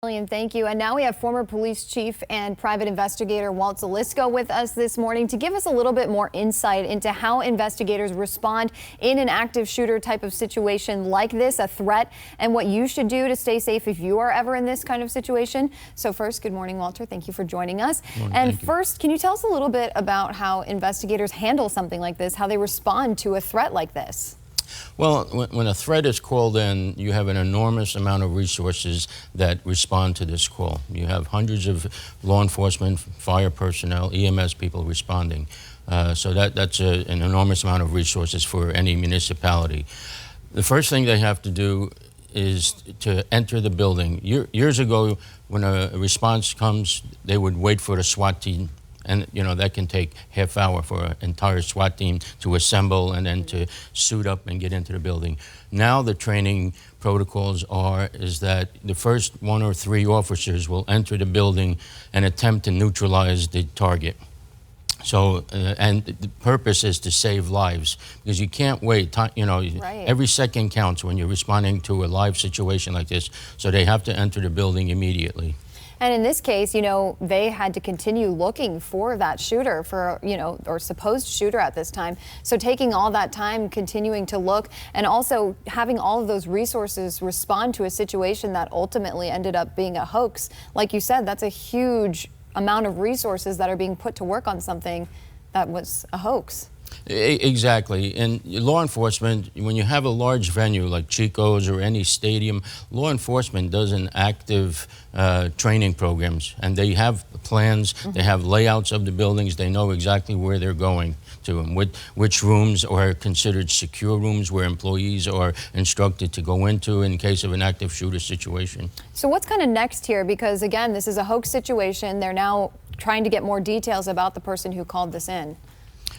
Thank you. And now we have former police chief and private investigator Walt Zalisko with us this morning to give us a little bit more insight into how investigators respond in an active shooter type of situation like this, a threat, and what you should do to stay safe if you are ever in this kind of situation. So first, good morning, Walter. Thank you for joining us. And first, can you tell us a little bit about how investigators handle something like this, how they respond to a threat like this? Well, when a threat is called in, you have an enormous amount of resources that respond to this call. You have hundreds of law enforcement, fire personnel, EMS people responding. So that's an enormous amount of resources for any municipality. The first thing they have to do is to enter the building. Years ago, when a response comes, they would wait for the SWAT team. And, you know, that can take half hour for an entire SWAT team to assemble and then to suit up and get into the building. Now the training protocols is that the first 1 or 3 officers will enter the building and attempt to neutralize the target. So, and the purpose is to save lives, because you can't wait. Every second counts when you're responding to a live situation like this. So they have to enter the building immediately. And in this case, you know, they had to continue looking for that shooter, or supposed shooter at this time. So taking all that time, continuing to look, and also having all of those resources respond to a situation that ultimately ended up being a hoax. Like you said, that's a huge amount of resources that are being put to work on something that was a hoax. Exactly. In law enforcement, when you have a large venue like Chico's or any stadium, law enforcement does an active training programs, and they have plans, they have layouts of the buildings, they know exactly where they're going to and which rooms are considered secure rooms where employees are instructed to go into in case of an active shooter situation. So what's kind of next here? Because again, this is a hoax situation. They're now trying to get more details about the person who called this in.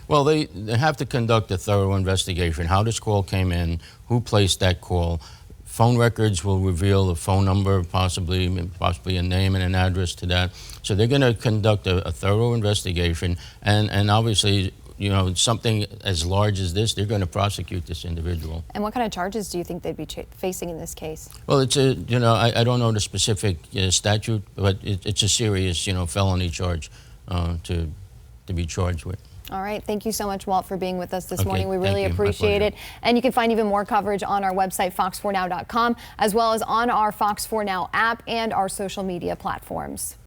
Well, they have to conduct a thorough investigation. How this call came in, who placed that call. Phone records will reveal a phone number, possibly a name and an address to that. So they're going to conduct a thorough investigation, and obviously, you know, something as large as this, they're going to prosecute this individual. And what kind of charges do you think they'd be facing in this case? Well, it's I don't know the specific statute, but it's a serious, felony charge to be charged with. All right. Thank you so much, Walt, for being with us this morning. We really Thank you. appreciate it. And you can find even more coverage on our website, fox4now.com, as well as on our Fox 4 Now app and our social media platforms.